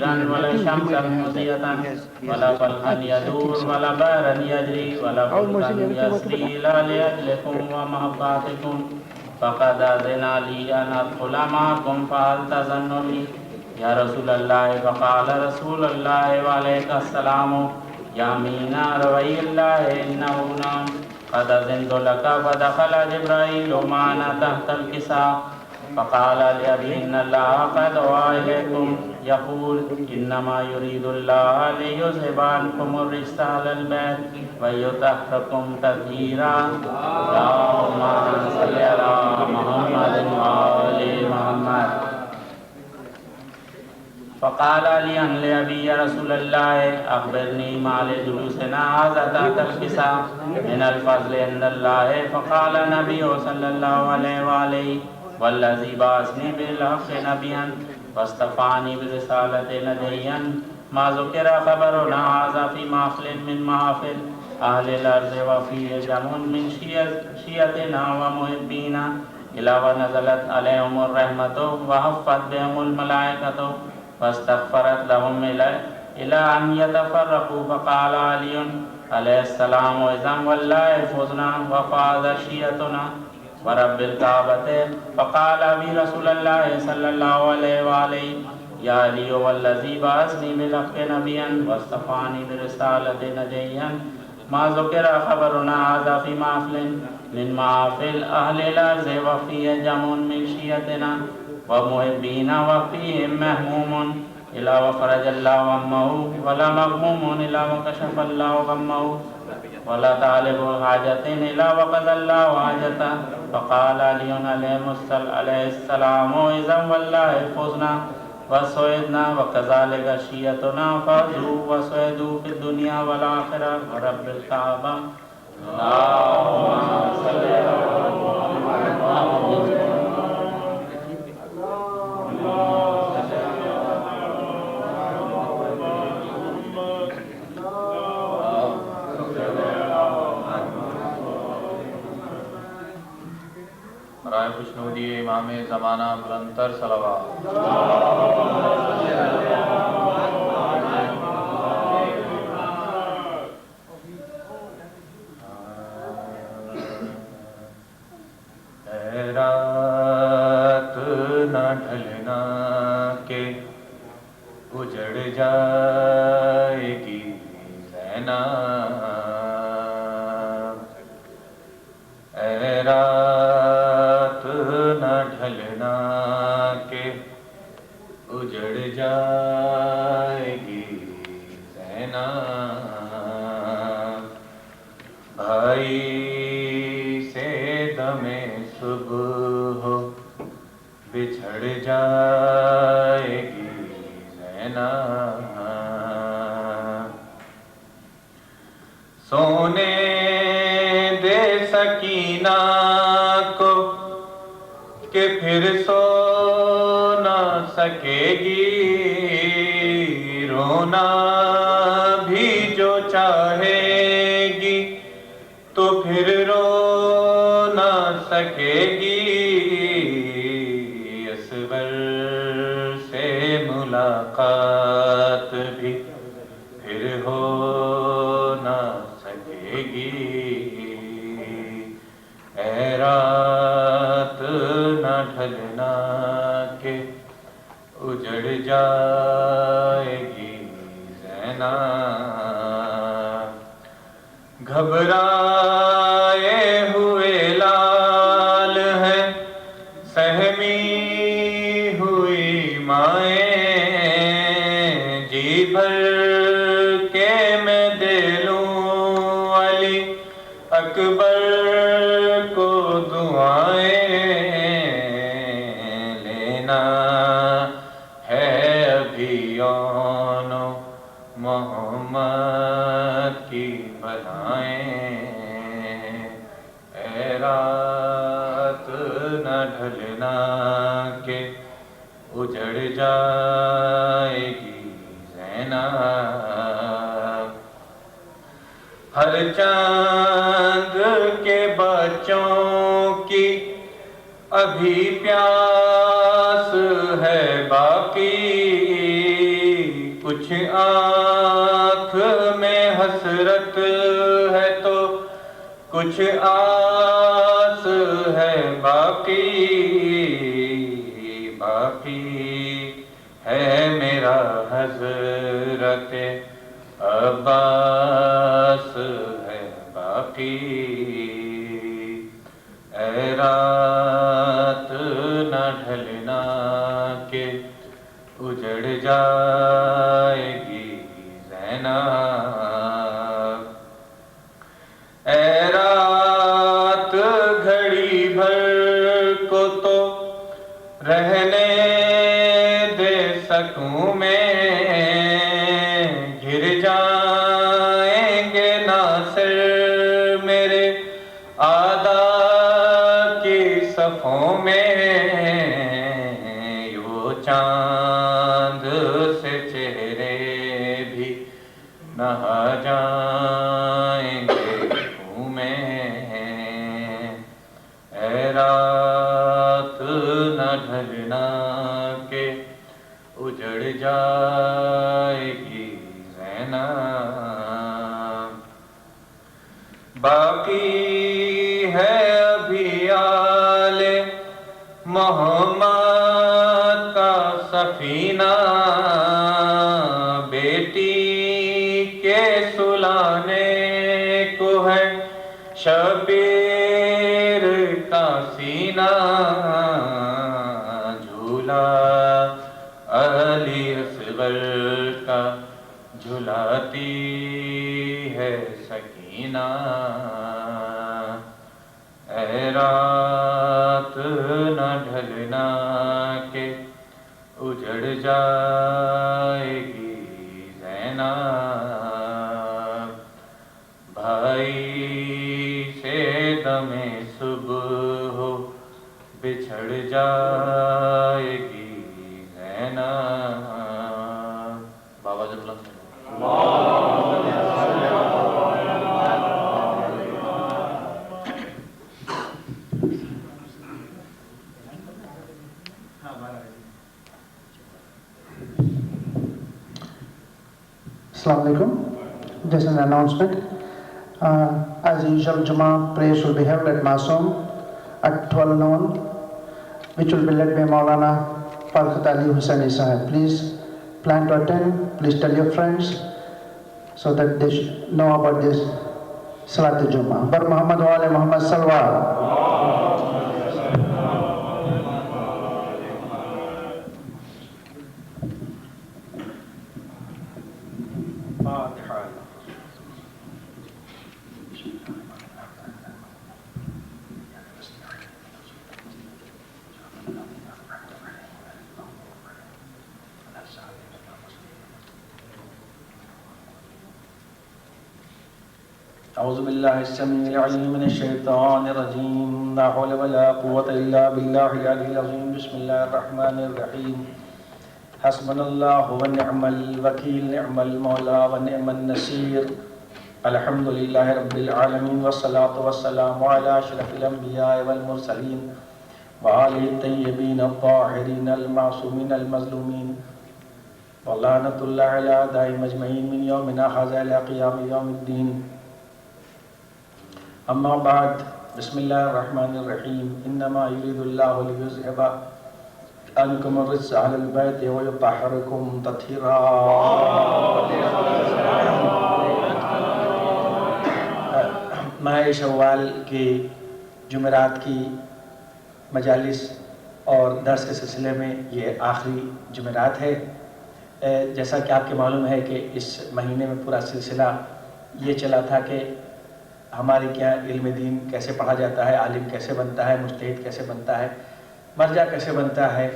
منيرا ولا شمسا مضيئة ولا فلكا يدور ولا بحرا يجري ولا فلكا يسري إلا لأجلكم ومحباتكم فقد أذن لي أن أدخل معكم فهل تأذن لي يا رسول الله فقال رسول الله وعليك السلام يا مينا روي الله إنه نام قد أذنت لك فدخل جبرائيل معنا تحت الكساء فقال لأبي إن الله قد وعى إليكم يقول إنما يريد الله ليذهب عنكم الرجس أهل البيت ويطهركم تطهيرا اللهم صل على محمد وآل محمد فقال علي لأبي يا رسول الله أخبرني ما لجلوسنا هذا تحت الكساء من الفضل عند الله فقال النبي صلى الله عليه وآله والذي بعثني بالحق نبيا واصطفاني برسالة نبيا ما ذكر خبرنا هذا في محفل من محافل أهل الأرض وفيه جمع من شيعتنا ومحبينا إلى ونزلت عليهم الرحمة وحفت بهم الملائكة واستغفرت لهم إلى أن يتفرقوا فقال علي عليه السلام إذن والله فزنا وفاز شيعتنا ورب الكعبة فقال أبي رسول الله صلى الله عليه وآله يا علي والذي بعثني بالحق نبيا واصطفاني برسالة نبيا ما ذكر خبرنا هذا في محفل من محافل أهل الأرض وفيه جمع من شيعتنا ومحبين وفيهم مهموم إلى وفرج الله غمه ولا مغموم إلى وكشف الله غمه ولا طالب حاجة إلى وقضى الله حاجته فقال علي عليه السلام إذا والله فزنا وسعدنا وكذلك شيعتنا فازوا وسعدوا في الدنيا والآخرة ورب الكعبة اللهم صل على محمد برائے خوشنودی امام زمانہ بلندتر صلوات رات نہ ڈھلنا کہ اجڑ جائے گی زینب اے رات نہ ڈھلنا کہ اجڑ جائے گی زینب بھائی سے دم صبح بچھڑ جائے گی زینب سونے دے سکینہ کو کہ پھر سو نہ سکے گی رونا بھی جو چاہے گی تو پھر رو نہ سکے گی اصغر سے ملاقات بھی پھر ہو نہ سکے گی اے رات نہ ڈھلنا کہ اجڑ جائے گی زینب گھبرائے ہوئے لال ہے سہمی ہوئی مائیں جی بھر کے میں دے لوں علی اکبر کو دعائیں لینا ہے ابھی یون محمد کی بلائیں اے رات نہ ڈھلنا کہ اجڑ جائے گی زینب ہر چاند کے بچوں کی ابھی پیاس ہے باقی کچھ آنکھ میں حسرت ہے تو کچھ آس ہے باقی، باقی ہے میرا حضرت عباس ہے باقی۔ اے رات نہ ڈھلنا کہ اجڑ جائے گی زینب، اے رات گھڑی بھر کو تو رہنے دے سکوں میں، گر جائیں گے ناصر میرے آدھا کی صفوں میں، یوں چاند سے چہرے بھی نہا جائیں گے خوں میں۔ اے رات نہ ڈھلنا کہ اجڑ جائے گی زینب، باقی ہے ابھی آل محمد کا سفینہ، بیٹی کے سلانے کو ہے شبیر کا سینہ، جھولا علی اصغر کا جھلاتی ہے سکینہ، اے رات نہ ڈھلنا کہ اجڑ جائے گی زینب، بھائی سے دم صبح بچھڑ جائے گی زینب۔ بابا جب Assalamu alaikum. Just an announcement. As usual, Jummah prayers will be held at Masoom at 12 noon, which will be led by Maulana Farhat Ali Hussaini Sahib. Please plan to attend. Please tell your friends so that they should know about this Salatul Jummah. Bar Muhammad wa ali Muhammad Salwa. أعوذ بالله السميع العليم من الشيطان الرجيم، لا حول ولا قوة إلا بالله العلي العظيم، بسم الله الرحمن الرحيم، حسبنا الله ونعم الوكيل، نعم المولى ونعم النصير، الحمد لله رب العالمين، والصلاة والسلام على أشرف الأنبياء والمرسلين وآله الطيبين الطاهرين المعصومين المظلومين، ولعنة الله على أعدائهم أجمعين من يومنا هذا إلى قيام يوم الدين. اما بعد، بسم اللہ الرحمن الرحیم، انما یرید اللہ لیذھب عنکم الرجس اہل البیت ویطہرکم تطہیرا۔ ماہ شوال کے جمعرات کی مجالس اور درس کے سلسلے میں یہ آخری جمعرات ہے۔ جیسا کہ آپ کے معلوم ہے کہ اس مہینے میں پورا سلسلہ یہ چلا تھا کہ ہمارے کیا علم دین کیسے پڑھا جاتا ہے، عالم کیسے بنتا ہے، مجتہد کیسے بنتا ہے، مرجع کیسے بنتا ہے،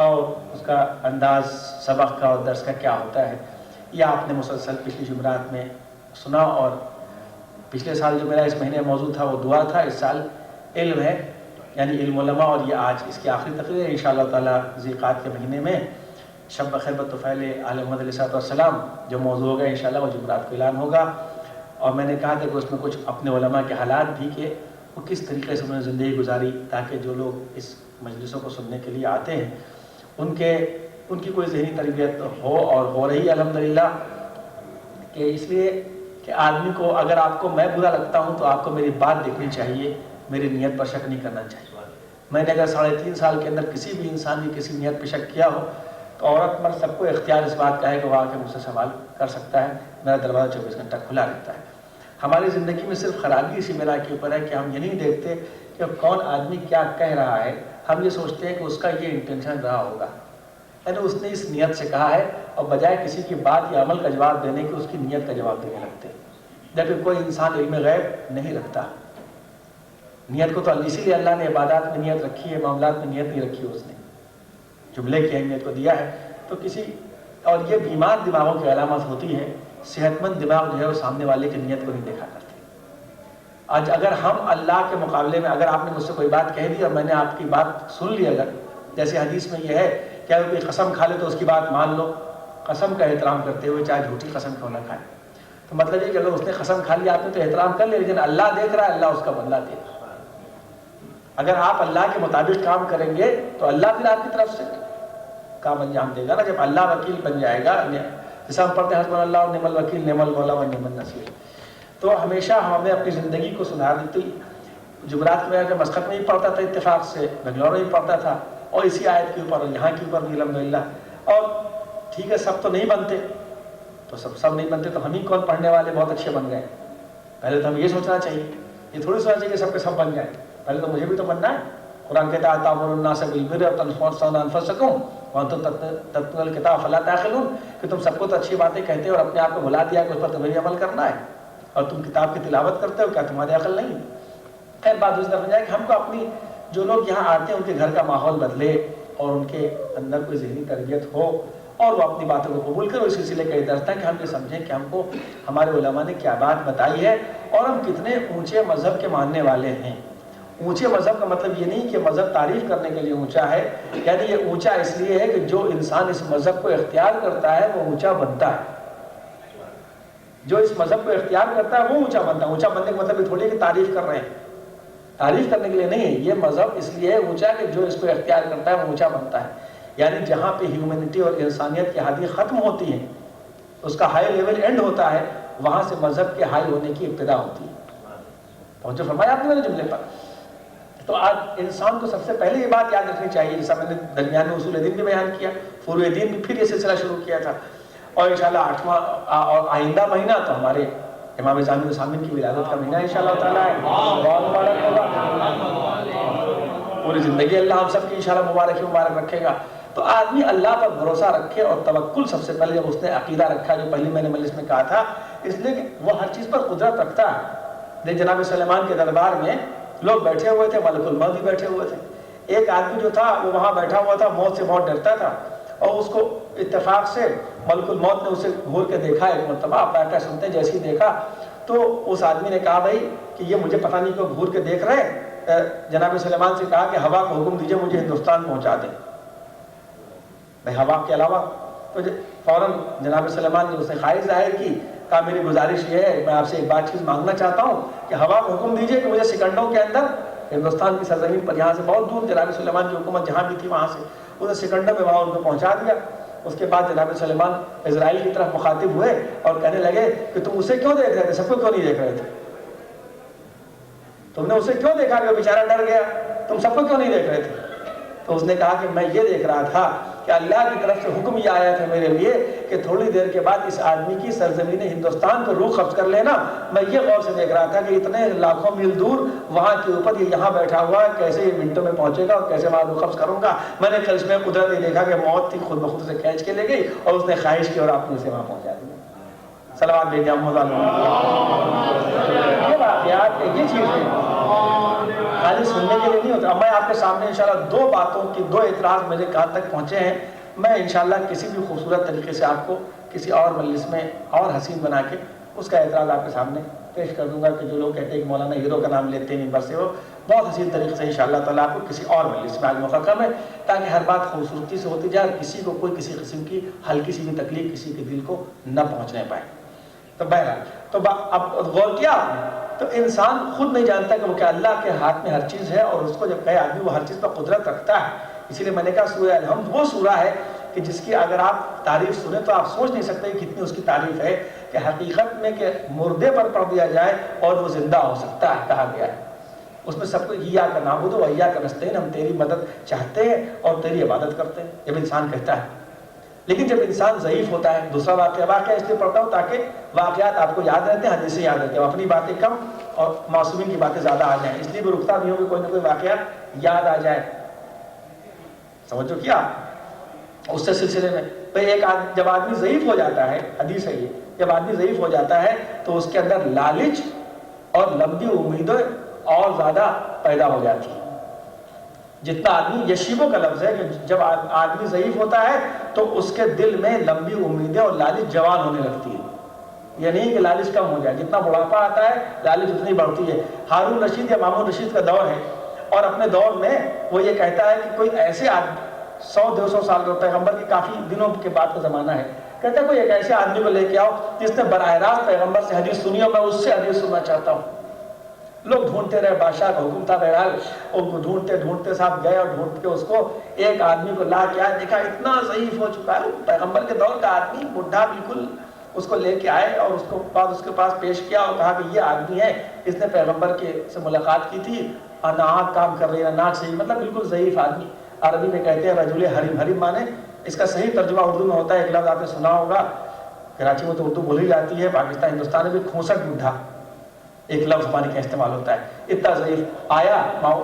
اور اس کا انداز سبق کا اور درس کا کیا ہوتا ہے، یہ آپ نے مسلسل پچھلی جمعرات میں سنا۔ اور پچھلے سال جو میرا اس مہینے موضوع تھا وہ دعا تھا، اس سال علم ہے، یعنی علم علماء، اور یہ آج اس کی آخری تقریر ہے انشاءاللہ تعالیٰ ذی القعدہ کے مہینے میں شب بخیر بطفیل آل محمد علیہ السلام جو موضوع ہوگا انشاءاللہ وہ جمعرات کو اعلان ہوگا۔ اور میں نے کہا تھا کہ اس میں کچھ اپنے علماء کے حالات بھی کہ وہ کس طریقے سے انہوں نے زندگی گزاری، تاکہ جو لوگ اس مجلسوں کو سننے کے لیے آتے ہیں ان کے ان کی کوئی ذہنی تربیت ہو اور ہو رہی ہے الحمدللہ، کہ اس لیے کہ آدمی کو اگر آپ کو میں برا لگتا ہوں تو آپ کو میری بات دیکھنی چاہیے، میری نیت پر شک نہیں کرنا چاہیے۔ میں نے اگر 3.5 سال کے اندر کسی بھی انسان کی کسی نیت پہ شک کیا ہو تو عورت مرد سب کو اختیار اس بات کا ہے کہ وہ آ کے مجھ سے سوال کر سکتا ہے، میرا دروازہ 24 گھنٹہ کھلا رہتا ہے۔ ہماری زندگی میں صرف خرابی اسی بنا کے اوپر ہے کہ ہم یہ نہیں دیکھتے کہ کون آدمی کیا کہہ رہا ہے، ہم یہ سوچتے ہیں کہ اس کا یہ انٹینشن رہا ہوگا، یعنی اس نے اس نیت سے کہا ہے، اور بجائے کسی کی بات یا عمل کا جواب دینے کے اس کی نیت کا جواب دینے لگتے ہیں، جبکہ کوئی انسان علم غیب نہیں رکھتا۔ نیت کو تو اسی لیے اللہ نے عبادات میں نیت رکھی ہے، معاملات میں نیت نہیں رکھی اس نے، جملے کی اہمیت کو دیا ہے۔ تو کسی اور یہ بیمار دماغوں کی علامت ہوتی ہے، صحت مند دماغ جو ہے وہ سامنے والے کی نیت کو نہیں دیکھا کرتے۔ آج اگر ہم اللہ کے مقابلے میں، اگر آپ نے مجھ سے کوئی بات کہہ دی اور میں نے آپ کی بات سن لی، اگر جیسے حدیث میں یہ ہے کہ اگر کوئی قسم کھا لے تو اس کی بات مان لو، قسم کا احترام کرتے ہوئے چاہے جھوٹی قسم کیوں نہ کھائے، تو مطلب یہ کہ اگر اس نے قسم کھا لی آپ نے تو احترام کر لیا، لیکن اللہ دیکھ رہا ہے، اللہ اس کا بدلہ دے رہا ہے۔ اگر آپ اللہ کے مطابق کام کریں گے تو اللہ پھر آپ کی طرف سے کام انجام دے گا نا۔ جب اللہ وکیل بن جائے گا، جیسے ہم پڑھتے ہیں حسبنا اللہ و نعم الوکیل نعم المولا و نعم النصیر، تو ہمیشہ ہمیں اپنی زندگی کو سنار دیتی۔ جمعرات میں اگر مسقط میں ہی پڑھتا تھا، اتفاق سے بنگلور میں ہی پڑھتا تھا، اور اسی آیت کے اوپر اور یہاں کے اوپر بھی الحمدللہ۔ اور ٹھیک ہے سب تو نہیں بنتے، تو سب نہیں بنتے تو ہم ہی کون پڑھنے والے بہت اچھے بن گئے؟ پہلے تو ہم یہ سوچنا چاہیے، یہ تھوڑی سوچنا چاہیے کہ سب کے سب بن جائیں، پہلے تو مجھے بھی تو بننا ہے۔ قرآن کہتا ہے تأمرون الناس بالبر وتنسون انفسکم وانتم تتلون الکتاب فلا تعقلون، کہ تم سب کو تو اچھی باتیں کہتے ہو اور اپنے آپ کو بھلا دیا کہ اس پر تمہیں عمل کرنا ہے، اور تم کتاب کی تلاوت کرتے ہو، کیا تمہاری عقل نہیں؟ خیر بات اس طرف جائے کہ ہم کو اپنی جو لوگ یہاں آتے ہیں ان کے گھر کا ماحول بدلے اور ان کے اندر کوئی ذہنی تربیت ہو اور وہ اپنی باتوں کو قبول کرو۔ اس سلسلے کا یہ درس تھا کہ ہم یہ سمجھیں کہ ہم کو ہمارے علماء نے کیا بات بتائی ہے اور ہم کتنے اونچے مذہب کے ماننے والے ہیں۔ اونچے مذہب کا مطلب یہ نہیں کہ مذہب تعریف کرنے کے لیے اونچا ہے، یعنی یہ اونچا اس لیے ہے کہ جو انسان اس مذہب کو اختیار کرتا ہے وہ اونچا بنتا ہے۔ جو اس مذہب کو اختیار کرتا ہے وہ اونچا بنتا ہے۔ اونچا بننے کا مطلب یہ تھوڑی ہے کہ تعریف کر رہے ہیں، تعریف کرنے کے لیے نہیں ہے۔ یہ مذہب اس لیے ہے اونچا کہ جو اس کو اختیار کرتا ہے وہ اونچا بنتا ہے، یعنی جہاں پہ ہیومینٹی اور انسانیت کی حدیں ختم ہوتی ہیں، اس کا ہائی لیول اینڈ ہوتا ہے، وہاں سے مذہب کے ہائی ہونے کی ابتدا ہوتی ہے۔ پہنچو فرمایا آپ نے میرے جملے پر۔ تو آج انسان کو سب سے پہلے یہ بات یاد رکھنی چاہیے، جیسا میں نے درمیان میں اصول دین بھی بیان کیا، فروع دین بھی پھر یہ سلسلہ شروع کیا تھا، اور انشاءاللہ 8واں اور آئندہ مہینہ تو ہمارے امام ضامن الضامن کی ولادت کا مہینہ انشاءاللہ تعالیٰ ہے، بہت مبارک ہوگا، پوری زندگی اللہ ہم سب کی انشاءاللہ مبارک رکھے گا۔ تو آدمی اللہ پر بھروسہ رکھے اور توکل سب سے پہلے جب اس نے عقیدہ رکھا، جو پہلی میں نے مجلس میں کہا تھا، اس لیے کہ وہ ہر چیز پر قدرت رکھتا ہے۔ جناب سلیمان کے دربار میں لوگ بیٹھے ہوئے تھے، ملک الموت بھی بیٹھے ہوئے تھے، ایک آدمی جو تھا وہ وہاں بیٹھا ہوا تھا، موت سے بہت ڈرتا تھا، اور اس کو اتفاق سے ملک الموت نے اسے گھور کے دیکھا ایک مرتبہ، آپ بیٹھا سنتے جیسے ہی دیکھا تو اس آدمی نے کہا بھائی کہ یہ مجھے پتہ نہیں کیوں گھور کے دیکھ رہے ہیں۔ جناب سلیمان سے کہا کہ ہوا کو حکم دیجئے مجھے ہندوستان پہنچا دیں، بھائی ہوا کے علاوہ۔ تو فوراً جناب سلیمان نے اس نے خواہش ظاہر کی، کہا میری گزارش یہ ہے، میں آپ سے ایک بات چیز مانگنا چاہتا ہوں کہ ہوا کو حکم دیجئے کہ مجھے سیکنڈوں کے اندر ہندوستان کی سرزمین پر، یہاں سے بہت دور جناب سلیمان کی حکومت جہاں بھی تھی وہاں سے انہیں سیکنڈوں میں وہاں ان کو پہنچا دیا۔ اس کے بعد جناب سلیمان اسرائیل کی طرف مخاطب ہوئے اور کہنے لگے کہ تم اسے کیوں دیکھ رہے تھے، سب کو کیوں نہیں دیکھ رہے تھے؟ تم نے اسے کیوں دیکھا کہ وہ بیچارہ ڈر گیا، تم سب کو کیوں نہیں دیکھ رہے تھے؟ تو اس نے کہا کہ میں یہ دیکھ رہا تھا کہ اللہ کی طرف سے حکم یہ آیا تھا میرے لیے کہ تھوڑی دیر کے بعد اس آدمی کی سرزمین ہندوستان کو روح قبض کر لینا۔ میں یہ غور سے دیکھ رہا تھا کہ اتنے لاکھوں میل دور وہاں کے اوپر یہ یہاں بیٹھا ہوا ہے، کیسے یہ منٹوں میں پہنچے گا اور کیسے وہاں روح قبض کروں گا۔ میں نے کرشمہ قدرت یہ دیکھا کہ موت تھی خود بخود سے کھینچ کے لے گئی اور اس نے خواہش کی اور آپ نے اسے وہاں پہنچا دیا۔ صلوات بھیجیں یہ واقعات یہ چیز ہے، خالی سننے کے لیے نہیں ہوتا۔ اب میں آپ کے سامنے انشاءاللہ دو باتوں کی دو اعتراض میرے کہاں تک پہنچے ہیں، میں انشاءاللہ کسی بھی خوبصورت طریقے سے آپ کو کسی اور مجلس میں اور حسین بنا کے اس کا اعتراض آپ کے سامنے پیش کر دوں گا کہ جو لوگ کہتے ہیں کہ مولانا ہیرو کا نام لیتے ہیں ممبر سے، وہ بہت حسین طریقے سے انشاءاللہ تعالیٰ آپ کو کسی اور مجلس میں آج موقع کم ہے تاکہ ہر بات خوبصورتی سے ہوتی جائے اور کسی کو کوئی کسی قسم کی ہلکی سی بھی تکلیف کسی کے دل کو نہ پہنچنے پائے۔ تو بہرحال تو اب غور کیا آپ نے، تو انسان خود نہیں جانتا کہ وہ کہ اللہ کے ہاتھ میں ہر چیز ہے اور اس کو جب کہے آدمی وہ ہر چیز پر قدرت رکھتا ہے۔ اسی لیے میں نے کہا سورہ الحمد وہ سورہ ہے کہ جس کی اگر آپ تعریف سنیں تو آپ سوچ نہیں سکتے کہ کتنی اس کی تعریف ہے، کہ حقیقت میں کہ مردے پر پڑھ دیا جائے اور وہ زندہ ہو سکتا ہے، کہا گیا ہے۔ اس میں سب کو ایاک نعبد و ایاک نستعین، ہم تیری مدد چاہتے ہیں اور تیری عبادت کرتے ہیں، جب انسان کہتا ہے۔ لیکن جب انسان ضعیف ہوتا ہے، دوسرا واقعہ اس لیے پڑھتا ہوں تاکہ واقعات آپ کو یاد رہتے ہیں، حدیثیں یاد رہتے ہیں، اپنی باتیں کم اور معصومین کی باتیں زیادہ آ جائیں، اس لیے بھی رکتا بھی ہوں کہ کوئی نہ کوئی واقعہ یاد آ جائے۔ سمجھو کیا اس سے سلسلے میں جب آدمی ضعیف ہو جاتا ہے، حدیث ہے یہ، جب آدمی ضعیف ہو جاتا ہے تو اس کے اندر لالچ اور لمبی امیدیں اور زیادہ پیدا ہو جاتی ہیں۔ جتنا آدمی، یشیبوں کا لفظ ہے کہ جب آدمی ضعیف ہوتا ہے تو اس کے دل میں لمبی امیدیں اور لالچ جوان ہونے لگتی ہے، یہ نہیں کہ لالچ کم ہو جائے، جتنا بڑھاپا آتا ہے لالچ اتنی بڑھتی ہے۔ ہارون رشید یا مامون رشید کا دور ہے، اور اپنے دور میں وہ یہ کہتا ہے کہ کوئی ایسے آدمی 100-200 سال کا پیغمبر کی کافی دنوں کے بعد کا زمانہ ہے، کہتا ہے کوئی ایک ایسے آدمی کو لے کے آؤ جس نے براہ راست پیغمبر سے حدیث سنی ہو، میں اس سے حدیث سننا چاہتا ہوں۔ لوگ ڈھونڈتے رہے، بادشاہ کا حکم تھا، بہرحال ان کو ڈھونڈتے صاحب گئے اور ڈھونڈ کے اس کو ایک آدمی کو لا کے آئے، دیکھا اتنا ضعیف ہو چکا ہے، پیغمبر کے دور کا آدمی، بڈھا بالکل، اس کو لے کے آئے اور اس کے پاس پیش کیا اور کہا کہ یہ آدمی ہے، اس نے پیغمبر سے ملاقات کی تھی، اور نہ آنکھ کام کر رہی ہے نہ ناک صحیح، مطلب بالکل ضعیف آدمی۔ عربی میں کہتے ہیں رجل حریم، حریم مانے، اس کا صحیح ترجمہ اردو میں ہوتا ہے، ایک لفظ آپ نے سنا ہوگا، کراچی میں تو اردو بولی جاتی ہے، پاکستان ہندوستان میں بھی کھوسٹ بڈھا ایک لفظ ہمارے کا استعمال ہوتا ہے۔ اتنا ضعیف آیا،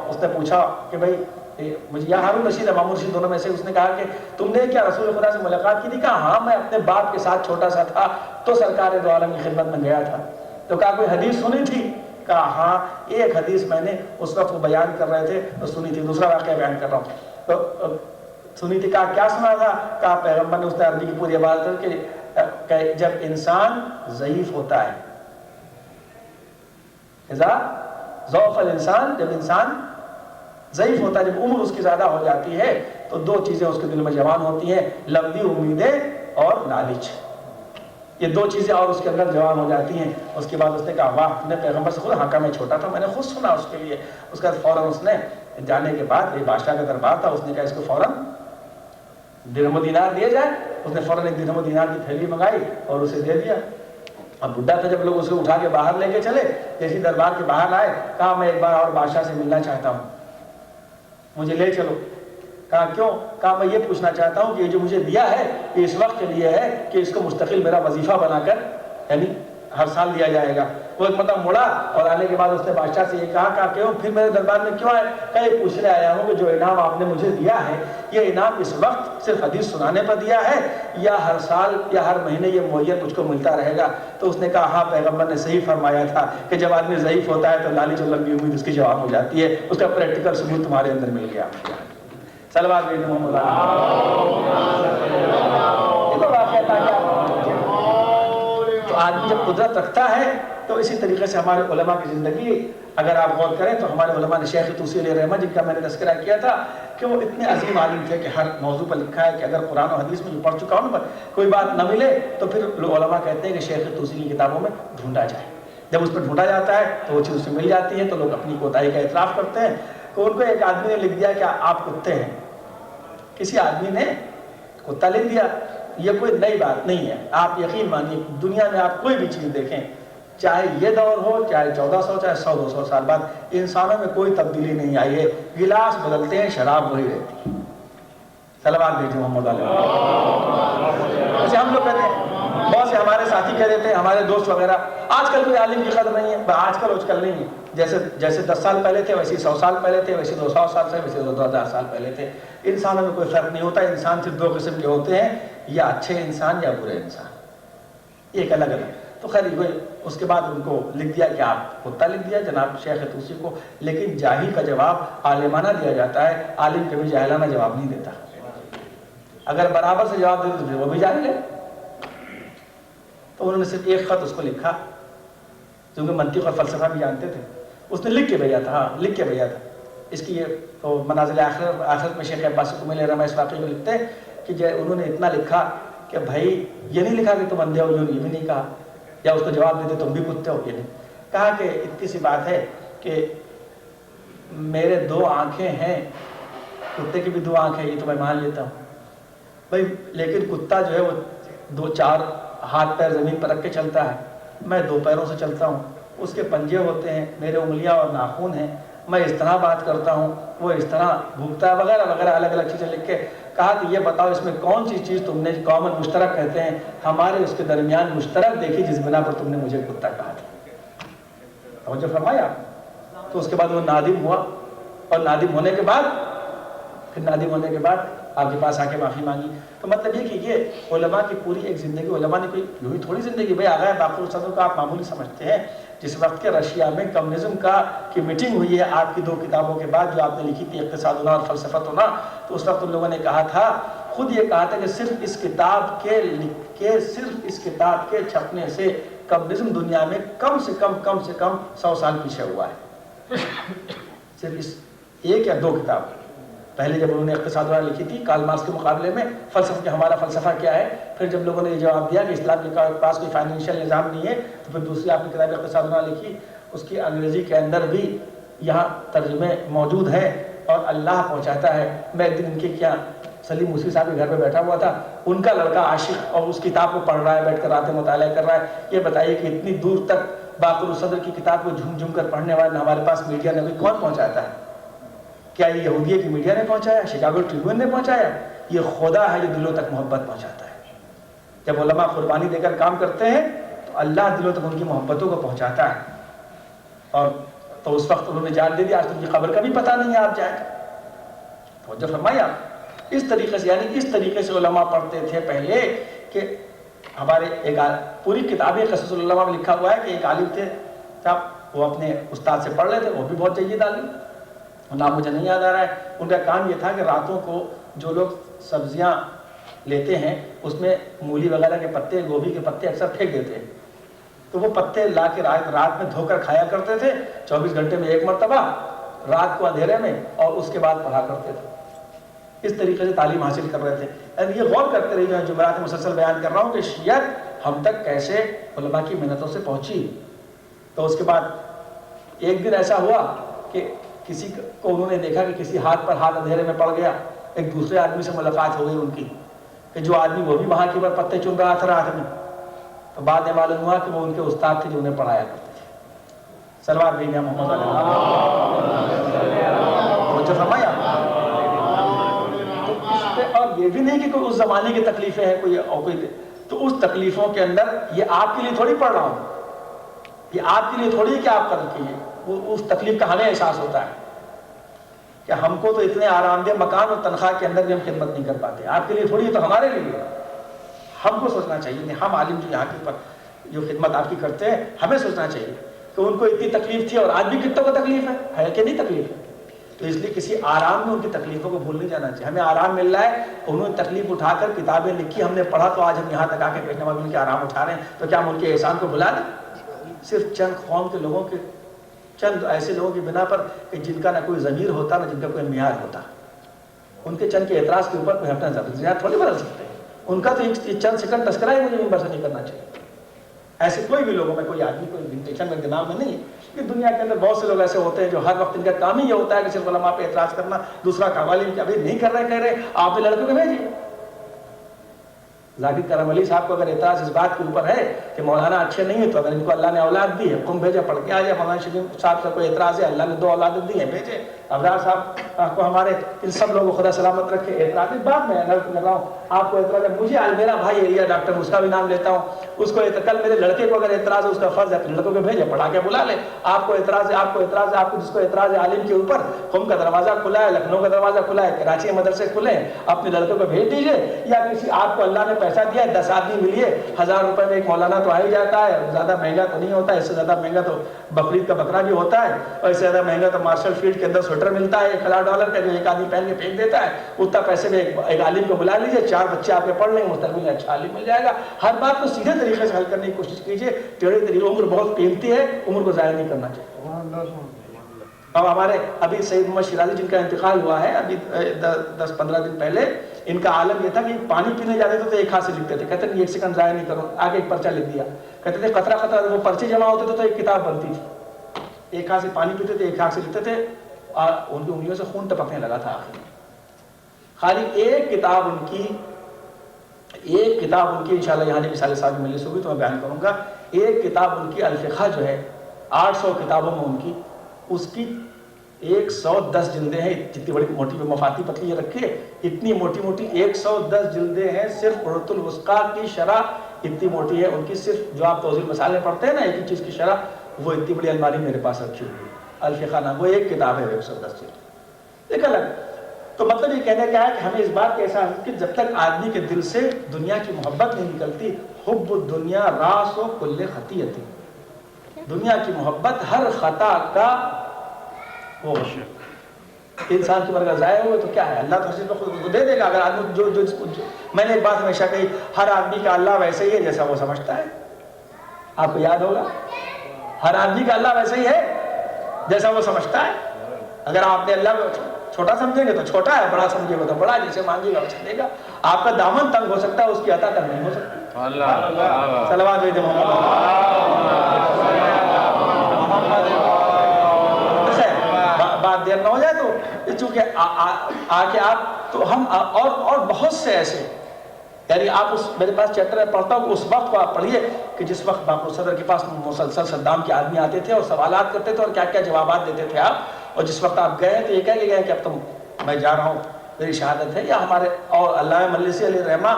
اس نے پوچھا کہ بھائی مجھے یا ہارون رشید ہے مامون رشید دونوں میں سے، اس نے کہا کہ تم نے کیا رسول خدا سے ملاقات کی تھی؟ کہا ہاں، میں اپنے باپ کے ساتھ چھوٹا سا تھا تو سرکار دو عالم کی خدمت میں گیا تھا۔ تو کہا کوئی حدیث سنی تھی؟ کہا ہاں، ایک حدیث میں نے اس وقت وہ بیان کر رہے تھے تو سنی تھی، دوسرا واقعہ بیان کر رہا ہوں تو سنی تھی۔ کہا کیا سنا تھا؟ کہا پیغمبر نے، اس نے عربی کی پوری عبارت کہ جب انسان ضعیف ہوتا ہے، اذا ضعف الانسان، جب انسان ضعیف ہوتا ہے، جب عمر اس کی زیادہ ہو جاتی ہے تو دو چیزیں اس کے دل میں جوان ہوتی ہیں، لمبی امیدیں اور لالچ، یہ دو چیزیں اور اس کے اندر جوان ہو جاتی ہیں۔ اس کے بعد اس نے کہا واہ، نے پیغمبر سے خود، ہاں میں چھوٹا تھا، میں نے خود سنا اس کے لیے۔ اس کے بعد فوراً اس نے جانے کے بعد، یہ بادشاہ کا دربار تھا، اس نے کہا اس کو فوراً درہم و دینار دیا جائے۔ اس نے فوراً ایک درہم و دینار کی تھیلی منگائی اور اسے دے دیا۔ اب بڈھا تھا، جب لوگ اسے اٹھا کے باہر لے کے چلے، جیسے دربار کے باہر آئے، کہا میں ایک بار اور بادشاہ سے ملنا چاہتا ہوں، مجھے لے چلو۔ کہا کیوں؟ کہا میں یہ پوچھنا چاہتا ہوں کہ یہ جو مجھے دیا ہے یہ اس وقت کے لیے ہے کہ اس کو مستقل میرا وظیفہ بنا کر، یعنی ہر سال دیا جائے گا۔ وہ ایک مطلب مڑا اور آنے کے بعد اس نے بادشاہ سے یہ کہا کیوں پھر میرے دربار میں کیوں آئے؟ کہا یہ پوچھنے آیا ہوں کہ جو انعام آپ نے مجھے دیا ہے، یہ انعام اس وقت صرف حدیث سنانے پر دیا ہے یا ہر سال یا ہر مہینے یہ معین مجھ کو ملتا رہے گا؟ تو اس نے کہا ہاں، پیغمبر نے صحیح فرمایا تھا کہ جب آدمی ضعیف ہوتا ہے تو لالچ اور لمبی امید اس کی جواب ہو جاتی ہے۔ اس کا پریکٹیکل ثبوت تمہارے اندر مل گیا۔ صلوات بھیجو محمد تو آدمی جب قدرت رکھتا ہے تو اسی طریقے سے ہمارے علماء کی زندگی اگر آپ غور کریں تو ہمارے علماء نے شیخ توسی علیہ رحمہ، جن کا میں نے تذکرہ کیا تھا کہ وہ اتنے عظیم عالم تھے کہ ہر موضوع پر لکھا ہے کہ اگر قرآن و حدیث میں جو پڑھ چکا ہوں نا کوئی بات نہ ملے تو پھر لوگ علماء کہتے ہیں کہ شیخ توسی کی کتابوں میں ڈھونڈا جائے۔ جب اس پر ڈھونڈا جاتا ہے تو وہ چیز اسے مل جاتی ہے تو لوگ اپنی کوتاہی کا اعتراف کرتے ہیں۔ کہ ان کو ایک آدمی نے لکھ دیا کہ آپ کتے ہیں، کسی آدمی نے کتا لکھ دیا، یہ کوئی نئی بات نہیں ہے۔ آپ یقین مانیے دنیا میں آپ کوئی بھی چیز دیکھیں، چاہے یہ دور ہو، چاہے 1400 چاہے 100-200 سال بعد، انسانوں میں کوئی تبدیلی نہیں آئی ہے۔ گلاس بدلتے ہیں، شراب وہی رہتی ہے۔ صلوات بھیجو محمد علیہ۔ جیسے ہم لوگ کہتے ہیں، بہت سے ہمارے ساتھی کہہ دیتے ہیں، ہمارے دوست وغیرہ، آج کل کوئی عالم کی قدر نہیں ہے۔ آج کل نہیں ہے، جیسے 10 سال پہلے تھے ویسے 100 سال پہلے تھے، ویسے 200 سال سے ویسے 2000 سال پہلے تھے۔ انسانوں میں کوئی فرق نہیں ہوتا۔ انسان صرف 2 قسم کے ہوتے ہیں، یا اچھے انسان یا برے انسان، ایک الگ الگ۔ تو خیر اس کے بعد ان کو لکھ دیا کہ آپ کتا لکھ دیا جناب شیخ توسی کو، لیکن جاہل کا جواب عالمانہ دیا جاتا ہے، عالم کبھی جاہلانہ جواب نہیں دیتا۔ اگر برابر سے جواب دے تو وہ بھی جاہل ہے۔ تو انہوں نے صرف ایک خط اس کو لکھا، کیونکہ منطق اور فلسفہ بھی جانتے تھے، اس نے لکھ کے بھیجا تھا۔ لکھ کے بھیجا تھا اس کی، یہ تو منازل آخرت میں شیخ عباس قمی علیہ رحمہ اس واقعے میں لکھتے ہیں کہ انہوں نے اتنا لکھا کہ بھائی یہ نہیں لکھا کہ تم اندھے ہو، یہ بھی نہیں کہا، یا اس کو جواب دیتے تم بھی کتے ہو، یہ نہیں کہا کہ اتنی سی بات ہے کہ میرے 2 آنکھیں ہیں، کتے کی بھی 2 آنکھیں، یہ تو میں مان لیتا ہوں، بھائی لیکن کتا جو ہے وہ 2-4 ہاتھ پیر زمین پر رکھ کے چلتا ہے، میں 2 پیروں سے چلتا ہوں، اس کے پنجے ہوتے ہیں، میرے انگلیاں اور ناخن ہیں، میں اس طرح بات کرتا ہوں، وہ اس طرح بھوکتا ہے، وغیرہ وغیرہ الگ الگ چیزیں لکھ کے کہا کہ یہ بتاؤ اس میں کون سی چیز تم نے کامن مشترک کہتے ہیں ہمارے اس کے درمیان مشترک دیکھی جس بنا پر تم نے مجھے کتا کہا تھا۔ توجہ فرمایا آپ؟ تو اس کے بعد وہ نادم ہوا، اور نادم ہونے کے بعد آپ کے پاس آ کے معافی مانگی۔ تو مطلب یہ کہ یہ علماء کی پوری ایک زندگی، علماء نے کوئی یوں ہی تھوڑی زندگی، بھائی آغا باقر الصدر کو آپ معمولی سمجھتے ہیں، جس وقت کے رشیا میں کمیونزم کی میٹنگ ہوئی ہے آپ کی 2 کتابوں کے بعد جو آپ نے لکھی تھی اقتصادنا اور فلسفتنا، تو اس وقت ان لوگوں نے کہا تھا، خود یہ کہا تھا کہ صرف اس کتاب کے چھپنے سے کمیونزم دنیا میں کم سے کم 100 سال پیچھے ہوا ہے، صرف اس 1 یا 2 کتاب۔ پہلے جب انہوں نے اقتصادنا لکھی تھی کارل مارکس کے مقابلے میں فلسفہ کہ ہمارا فلسفہ کیا ہے، پھر جب لوگوں نے یہ جواب دیا کہ اسلام کے پاس کوئی فائنینشیل نظام نہیں ہے، تو پھر دوسری آپ نے کتاب اقتصادنا لکھی، اس کی انگریزی کے اندر بھی یہاں ترجمے موجود ہے، اور اللہ پہنچاتا ہے۔ میں ایک دن ان کے کیا سلیم موسوی صاحب کے گھر پہ بیٹھا ہوا تھا، ان کا لڑکا عاشق اور اس کتاب کو پڑھ رہا ہے، بیٹھ کر راتیں مطالعہ کر رہا ہے۔ یہ بتائیے کہ اتنی دور تک باقر الصدر کی کتاب کو جھوم جھوم کر پڑھنے والے ہمارے پاس میڈیا نے کون پہنچاتا ہے؟ کیا یہ یہودیہ کی میڈیا نے پہنچایا، شکاگو ٹریبیون نے پہنچایا؟ یہ خدا ہے جو دلوں تک محبت پہنچاتا ہے۔ جب علماء قربانی دے کر کام کرتے ہیں تو اللہ دلوں تک ان کی محبتوں کو پہنچاتا ہے، اور تو اس وقت انہوں نے جان دے دیا، آج ان کی خبر کا بھی پتہ نہیں ہے آپ جائیں تو جو فرمایا اس طریقے سے، یعنی اس طریقے سے علماء پڑھتے تھے پہلے کہ ہمارے ایک پوری کتابیں قصص العلماء میں لکھا ہوا ہے کہ ایک عالم تھے صاحب، وہ اپنے استاد سے پڑھ رہے تھے، وہ بھی بہت جید عالم، نام مجھے نہیں یاد آ رہا ہے۔ ان کا کام یہ تھا کہ راتوں کو جو لوگ سبزیاں لیتے ہیں اس میں مولی وغیرہ کے پتے، گوبھی کے پتے اکثر پھینک دیتے ہیں، تو وہ پتے لا کے رات میں دھو کر کھایا کرتے تھے، 24 گھنٹے میں 1 مرتبہ، رات کو اندھیرے میں، اور اس کے بعد پڑھا کرتے تھے۔ اس طریقے سے تعلیم حاصل کر رہے تھے۔ یہ غور کرتے رہیے، جو جمعرات مسلسل بیان کر رہا ہوں کہ شیعت ہم تک کیسے علماء کی محنتوں سے پہنچی۔ تو اس کے بعد ایک دن ایسا ہوا کہ کسی کو انہوں نے دیکھا کہ کسی ہاتھ پر ہاتھ اندھیرے میں پڑ گیا، ایک دوسرے آدمی سے ملاقات ہو گئی ان کی، کہ جو آدمی وہ بھی وہاں کی پر پتے چن رہا تھا رات میں، تو بعد میں معلوم ہوا کہ وہ ان کے استاد تھے جو انہیں پڑھایا کرتے تھے۔ سلوات بھیجنا محمد علیہ فرمایا۔ اور یہ بھی نہیں کہ کوئی اس زمانے کی تکلیفیں ہیں کوئی تو اس تکلیفوں کے اندر یہ آپ کے لیے تھوڑی پڑھ رہا ہوں، یہ آپ کے لیے تھوڑی کہ آپ قدر کیجیے، وہ اس تکلیف کا ہمیں احساس ہوتا ہے کہ ہم کو تو اتنے آرام دہ مکان اور تنخواہ کے اندر بھی ہم خدمت نہیں کر پاتے، آپ کے لیے تھوڑی، تو ہمارے لیے ہم کو سوچنا چاہیے کہ ہم عالم جو یہاں کے جو خدمت آپ کی کرتے ہیں، ہمیں سوچنا چاہیے کہ ان کو اتنی تکلیف تھی اور آج بھی کتوں کو تکلیف ہے کہ نہیں تکلیف ہے، تو اس لیے کسی آرام میں ان کی تکلیفوں کو بھول نہیں جانا چاہیے۔ ہمیں آرام مل رہا ہے، انہوں نے تکلیف اٹھا کر کتابیں لکھی، ہم نے پڑھا، تو آج ہم یہاں تک آ کے بیٹھنے والے ان کے آرام اٹھا رہے ہیں، تو کیا ہم ان کے احسان کو بھلا دیں؟ صرف چند قوم کے لوگوں کے، چند ایسے لوگوں کی بنا پر کہ جن کا نہ کوئی ضمیر ہوتا نہ جن کا کوئی معیار ہوتا، ان کے چند کے اعتراض کے اوپر کوئی اپنا ضمیر تھوڑی بدل سکتے ہیں، ان کا تو ایک چند سیکنڈ تذکرہ ہی مجھے ممبر سے نہیں کرنا چاہیے۔ ایسے کوئی بھی لوگوں میں کوئی آدمی کوئی انٹینشن میں دماغ میں نہیں ہے کہ دنیا کے اندر بہت سے لوگ ایسے ہوتے ہیں جو ہر وقت ان کا کام ہی یہ ہوتا ہے کہ صرف علماء پہ اعتراض کرنا، دوسرا کام والی کہ ابھی نہیں کر رہے کہہ رہے آپ نے لڑکوں کو بھیجیے۔ ذاکر کرم علی صاحب کو اگر اعتراض اس بات کے اوپر ہے کہ مولانا اچھے نہیں ہیں، تو اگر ان کو اللہ نے اولاد دی ہے تم بھیجے، پڑھ کے آ جائے۔ مولانا شریف صاحب کا کوئی اعتراض ہے، اللہ نے 2 اولاد دی ہیں، بھیجے۔ ابرار صاحب کو ہمارے ان سب لوگوں کو خدا سلامت رکھے۔ اعتراض اس بات میں کر رہا ہوں، آپ کو اعتراض ہے مجھے، آج میرا بھائی ایریا ڈاکٹر، اس کا بھی نام لیتا ہوں، اس کو کل میرے لڑکے کو اگر اعتراض ہے، اس کا فرض ہے اپنے لڑکوں کو بھیجے، پڑھا کے بلا لے۔ آپ کو اعتراض ہے، آپ کو اعتراض ہے، آپ کو جس کو اعتراض ہے عالم کے اوپر، قم کا دروازہ کھلا ہے، لکھنؤ کا دروازہ کھلا ہے، کراچی مدرسے کھلے ہیں، اپنے لڑکوں کو بھیج دیجیے۔ یا کسی آپ کو اللہ نے پیسہ دیا ہے، 10 آدمی ملیے، 1000 روپے میں ایک مولانا تو آ ہی جاتا ہے، زیادہ مہنگا تو نہیں ہوتا، اس سے زیادہ مہنگا تو بقرعید کا بکرا بھی ہوتا ہے، اور اس سے زیادہ مہنگا تو مارشل فیلڈ کے اندر سویٹر ملتا ہے $1000 کا، جو ایک آدمی پہن کے پھینک دیتا ہے۔ اتنا پیسے میں ایک عالم کو بلا لیجیے، 4 بچے آپ کے پڑھ لیں گے، مستقبل میں اچھا عالم مل جائے گا۔ ہر بات کو سیدھے طریقے سے حل کرنے کی کوشش کیجیے، ٹیڑھے طریقے، عمر بہت قیمتی ہے، عمر کو ضائع نہیں کرنا چاہیے۔ اب ہمارے ابھی سید محمد شیرازی جن کا انتقال ہوا ہے ابھی 10-15 دن پہلے، ان کا عالم یہ تھا کہ پانی پینے جاتے تھے تو ایک ہاتھ سے لکھتے تھے، کہتے ہیں 1 سیکنڈ ضائع نہیں کرو، آگے ایک پرچہ لکھ دیا، کہتے تھے قطرہ قطرہ وہ پرچے جمع ہوتے تھے تو ایک کتاب بنتی تھی، ایک ہاتھ سے پانی پیتے تھے، ایک ہاتھ سے لکھتے تھے، اور ان کی انگلیوں سے خون ٹپکنے لگا تھا آخر میں۔ خالی ایک کتاب ان کی ایک کتاب ان کی انشاءاللہ یہاں جب مثال صاحب مجلس ہوگی تو میں بیان کروں گا. ایک کتاب ان کی الفقہ جو ہے 800 کتابوں میں ان کی، اس کی 110 جلدیں ہیں. جتنی بڑی موٹی مفاتی پتلی یہ رکھے، اتنی موٹی موٹی 110 جلدیں ہیں. صرف عروۃ الوثقیٰ کی شرح اتنی موٹی ہے ان کی، صرف جو آپ توضیح المسائل میں پڑھتے ہیں نا ایک ہی چیز کی شرح، وہ اتنی بڑی الماری میرے پاس رکھی ہوئی ہے. الفقہ نام، وہ ایک کتاب ہے 110 جلد. ایک الگ. تو مطلب یہ کہنے کا ہے کہ ہمیں اس بات کا احساس ہے کہ جب تک آدمی کے دل سے دنیا کی محبت نہیں نکلتی، حب الدنیا راس و کل خطیئت، دنیا کی محبت ہر خطا کا وہ انسان کی برکت ضائع ہوئے تو کیا ہے، اللہ تو حسین خود دے دے گا. اگر آدمی جو میں نے ایک بات ہمیشہ کہی، ہر آدمی کا اللہ ویسے ہی ہے جیسا وہ سمجھتا ہے. آپ کو یاد ہوگا، ہر آدمی کا اللہ ویسے ہی ہے جیسا وہ سمجھتا ہے. اگر آپ نے اللہ کو چھوٹا سمجھیں گے تو چھوٹا ہے، بڑا سمجھیں گے تو بڑا، جیسے مانگے گا ویسے دے گا. آپ کا دامن تنگ ہو سکتا ہے، اس کی عطا تنگ نہیں ہو سکتی. صلوات بھیجیں بات دیر نہ ہو جائے تو چونکہ آ کے آپ تو ہم اور بہت سے ایسے، یعنی آپ اس میرے پاس چیپٹر پڑھتا ہوں کہ اس وقت کو آپ پڑھیے کہ جس وقت باقر صدر کے پاس مسلسل صدام کے آدمی آتے تھے اور سوالات کرتے تھے اور کیا کیا جوابات دیتے تھے آپ. اور جس وقت آپ گئے تو یہ کہہ کے گئے کہ اب تو میں جا رہا ہوں، میری شہادت ہے. یا ہمارے اور علامہ مجلسی علیہ الرحمہ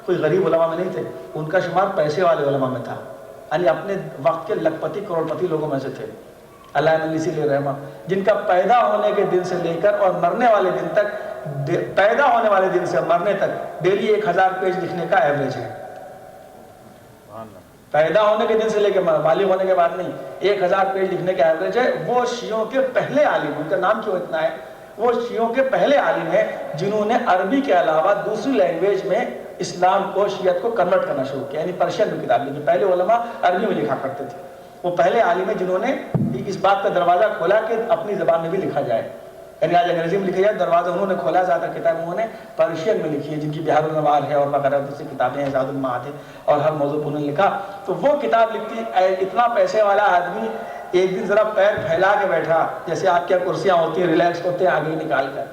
کوئی غریب علماء میں نہیں تھے، ان کا شمار پیسے والے علماء میں تھا، یعنی اپنے وقت کے لکھپتی کروڑپتی لوگوں میں سے تھے علامہ مجلسی علیہ الرحمہ، جن کا پیدا ہونے کے دن سے لے کر اور مرنے والے دن تک، پیدا ہونے والے دن سے مرنے تک ڈیلی 1000 پیج لکھنے کا ایوریج ہے. پیدا ہونے کے دن سے لے کے بالغ ہونے کے بعد نہیں، 1000 پیج لکھنے کا ایوریج ہے. وہ شیعوں کے پہلے عالم، ان کا نام کیوں اتنا ہے، وہ شیعوں کے پہلے عالم ہیں جنہوں نے عربی کے علاوہ دوسری لینگویج میں اسلام کو، شیعت کو کنورٹ کرنا شروع کیا. یعنی پرشین میں کتاب لکھی. پہلے علماء عربی میں لکھا کرتے تھے. وہ پہلے عالم ہیں جنہوں نے اس بات کا دروازہ کھولا کہ اپنی زبان میں بھی لکھا جائے. یعنی آج انگریزی میں لکھا جائے، دروازہ انہوں نے کھولا. زیادہ کتابیں انہوں نے پرشین میں لکھی ہے، جن کی بہار النوار ہے اور وغیرہ دوسری کتابیں ہیں، زاد المعاد ہے، اور ہر موضوع انہوں نے لکھا. تو وہ کتاب لکھتی. اتنا پیسے والا آدمی ایک دن ذرا پیر پھیلا کے بیٹھا، جیسے آپ کیا کرسیاں ہوتی ہیں ریلیکس ہوتے ہیں آگے نکال کر،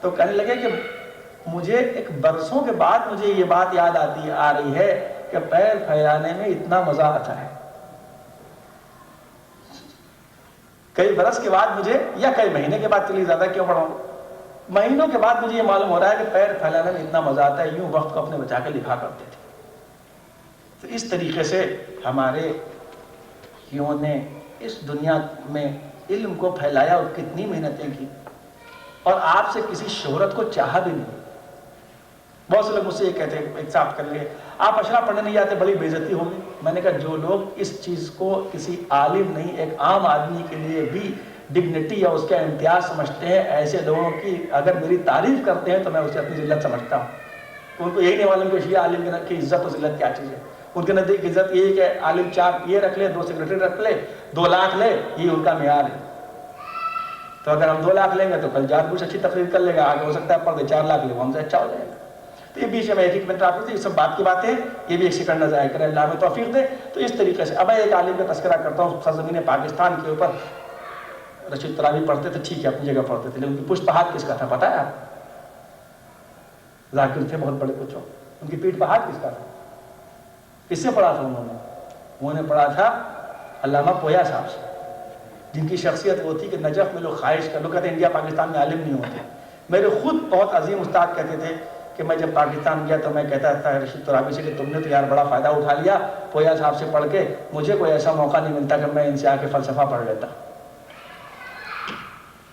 تو کہنے لگے کہ مجھے ایک برسوں کے بعد مجھے یہ بات یاد آ رہی ہے کہ پیر پھیلانے میں اتنا مزہ آتا ہے. کئی برس کے بعد مجھے، یا کئی مہینے کے بعد، چلیے زیادہ کیوں پڑھاؤں، مہینوں کے بعد مجھے یہ معلوم ہو رہا ہے کہ پیر پھیلانے میں اتنا مزہ آتا ہے. یوں وقت کو اپنے بچا کے لکھا کرتے تھے. تو اس طریقے سے ہمارے یوں نے اس دنیا میں علم کو پھیلایا اور کتنی محنتیں کی، اور آپ سے کسی شہرت کو چاہا بھی نہیں. بہت سے لوگ مجھ سے یہ کہتے ہیں، ایک صاحب کر لے آپ اشرا پڑھنے نہیں جاتے، بڑی بے عزتی ہوگی. میں نے کہا جو لوگ اس چیز کو کسی عالم نہیں، ایک عام آدمی کے لیے بھی ڈگنیٹی یا اس کا امتیاز سمجھتے ہیں، ایسے لوگوں کی اگر میری تعریف کرتے ہیں تو میں اسے اپنی ذلت سمجھتا ہوں. ان کو یہی نہیں معلوم کہ شیعہ عالم کی عزت و ذلت کیا چیز ہے. ان کے نزدیک عزت یہی کہ عالم 4 یہ رکھ لے، 2 سیکرٹری رکھ لے، 2 لاکھ لے، یہ ان کا معیار ہے. تو اگر ہم 2 لاکھ لیں گے تو کل جان بوجھ اچھی تقریر کر لے گا، آگے ہو سکتا ہے پڑھ دے 4 لاکھ لے، ہم سے اچھا ہو جائے گا. تو یہ بیچ میں 1 منٹ آپ یہ سب بات کی باتیں، یہ بھی 1 سیکنڈ نہ ضائع کرے، اللہ میں توفیق دے. تو اس طریقے سے اب میں ایک عالم کا تذکرہ کرتا ہوں سرزمین پاکستان کے اوپر. رشید تراوی پڑھتے تھے، ٹھیک ہے اپنی جگہ پڑھتے تھے، لیکن ان کی پشت پہ ہاتھ کس کا تھا پتہ ہے آپ؟ ذاکر تھے بہت بڑے کچھ، ان کی پیٹھ پہ ہاتھ کس کا تھا؟ کس سے پڑھا تھا انہوں نے پڑھا تھا علامہ پویا صاحب سے، جن کی شخصیت وہ تھی کہ نجف میں لوگ خواہش کر، لوگ کہتے ہیں انڈیا پاکستان میں عالم نہیں ہوتے. میرے خود بہت عظیم استاد کہتے تھے کہ میں جب پاکستان گیا تو میں کہتا تھا رشید تراوی سے کہ تم نے تو یار بڑا فائدہ اٹھا لیا پویا صاحب سے پڑھ کے، مجھے کوئی ایسا موقع نہیں ملتا کہ میں ان سے آ کے فلسفہ پڑھ لیتا.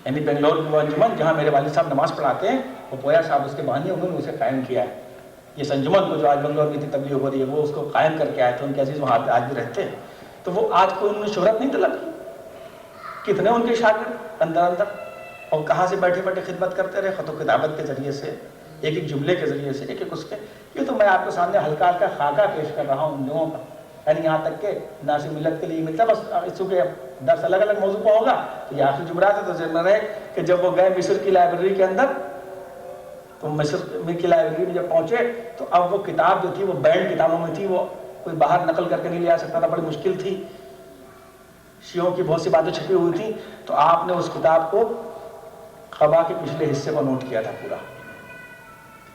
یعنی بنگلور کی وہ انجمن جہاں میرے والد صاحب نماز پڑھاتے ہیں، وہ پویا صاحب اس کے بانی، انہوں نے اسے قائم کیا ہے. یہ انجمن کو جو آج بنگلور میں اتنی تبلیغ ہو رہی ہے، وہ اس کو قائم کر کے آئے تھے. ان کے عزیز وہاں آج بھی رہتے ہیں. تو وہ آج کو انہوں نے شہرت نہیں طلب کی. کتنے ان کے شاگرد اندر اور کہاں سے بیٹھے بیٹھے خدمت کرتے رہے، خط و کتابت کے ذریعے سے، ایک ایک جملے کے ذریعے سے، ایک ایک اس کے. یہ تو میں آپ کے سامنے ہلکا ہلکا خاکہ پیش کر رہا ہوں ان لوگوں کا، یعنی یہاں تک کہ ناصر ملت کے لیے ملتا. بس چونکہ درس الگ الگ موضوع پہ ہوگا تو یہ آخری جمعرات ہے، تو ذہن میں رہے کہ جب وہ گئے مصر کی لائبریری کے اندر، تو مصر کی لائبریری میں جب پہنچے تو اب وہ کتاب جو تھی وہ بینڈ کتابوں میں تھی، وہ کوئی باہر نقل کر کے نہیں لے آ سکتا تھا، بڑی مشکل تھی. شیعوں کی بہت سی باتیں چھپی ہوئی تھیں. تو آپ نے اس کتاب کو قبا کے پچھلے حصے کو نوٹ کیا تھا پورا،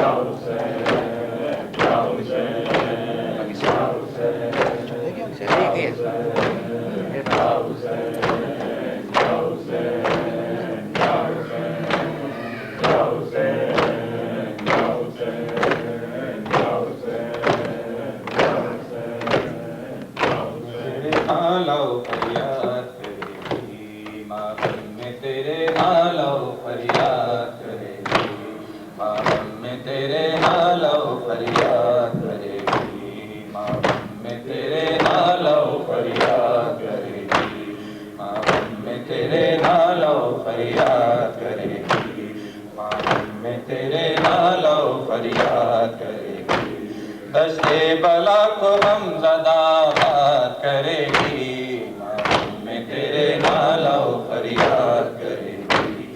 Ya Hussein, دشتے بلا کو ہم زدہ بات کرے گی، ماں میں تیرے نالو فریاد کرے گی،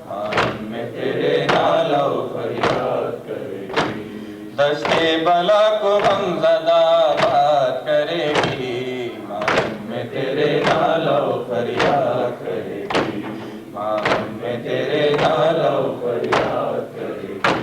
ماں میں تیرے نالو فریاد کرے گی، دشتے بلا کو ہم زدہ بات کرے گی، ماں میں تیرے نالو فریاد کرے گی، ماں میں تیرے نالو فریاد کرے گی۔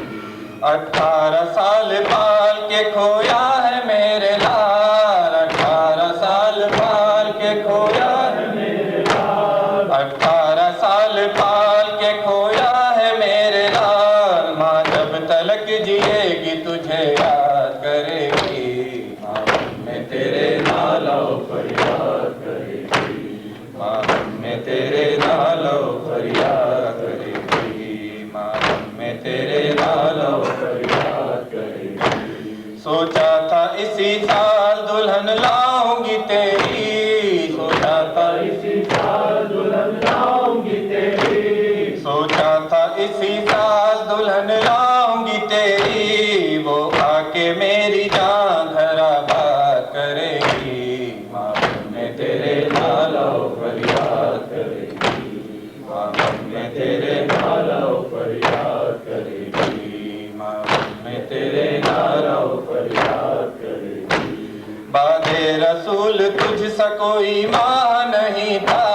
18 سال پال کے کھویا ہے میرے لال، 18 سال پال کے کھویا ہے میرے لال، 18 سال پال کے کھویا ہے میرے لال، ماں جب تلک جیے گی تجھے یاد کرے گی، ماں میں تیرے نالو فریاد کرے گی، ماں میں تیرے نالو فریاد کرے گی، ماں میں تیرے نالو فریاد کرے گی۔ سوچا تھا اسی سال دلہن لاؤں گی تیری، سوچا تھا اسی سال دلہن لاؤں گی تیری، سوچا تھا اسی سال دلہن لاؤں گی تیری، وہ آ کے میری جان گھر آباد کرے گی، ماں میں تیرے نالو فریاد کرے گی، ماں میں تیرے نالو فریاد کرے گی، ماں میں تیرے نالو فریاد کرے گی۔ بعد رسول تجھ سا کوئی ماں نہیں تھا،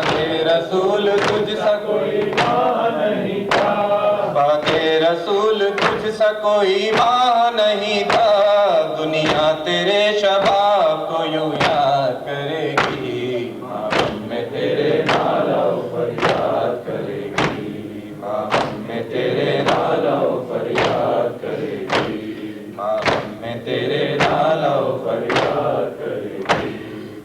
بعد رسول تجھ سا کوئی ماں نہیں تھا، بعد رسول تجھ سا کوئی ماں نہیں تھا، دنیا تیرے شباب کو یوں یاد کرے گی، ماں میں تیرے نالو فریاد کرے گی، ماں میں تیرے نالو فریاد کرے گی، ماں میں تیرے نالو فریاد کرے گی۔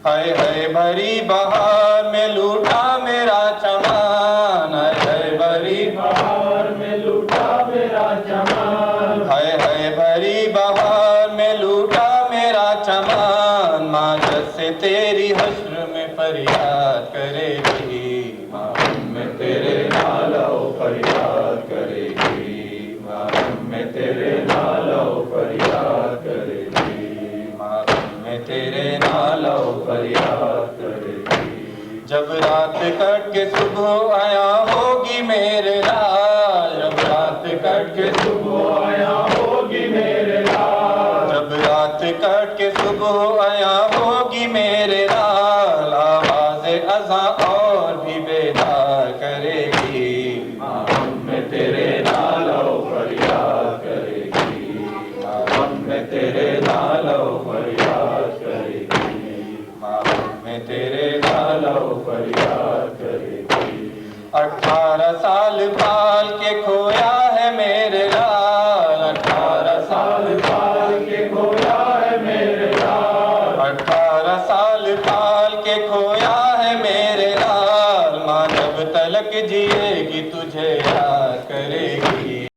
ہائے ہائے بھری بہار میں لوٹا میرا چمان، ہائے ہائے بھری بہار میں لوٹا میرا چمان، ہائے ہائے بھری بہار میں لوٹا میرا چمان، ماں جس سے تیری حشر میں فریاد کرے گی، ماں میں تیرے نالو فریاد کرے گی، ماں میں تیرے نالو فریاد کرے گی، ماں میں تیرے نالو فریاد کرے گی۔ جب رات کٹ کے صبح آیا ہوگی میرے لال، جب رات کٹ کے صبح آیا ہوگی میرے لال، جب رات کٹ کے صبح آیا ہوگی میرے لال، آواز اذاں اور بھی بیدار کرے گی، ماں میں تیرے نالو فریاد کرے گی، ماں میں تیرے نالو فریاد کرے گی، ماں میں تیرے نالو فریاد کرے گی۔ 18 سال پال کے کھویا ہے میرے لال، 18 سال پال کے کھویا ہے میرے لال، 18 سال پال کے کھویا ہے میرے لال، ماں جب تلک جیے گی تجھے یاد کرے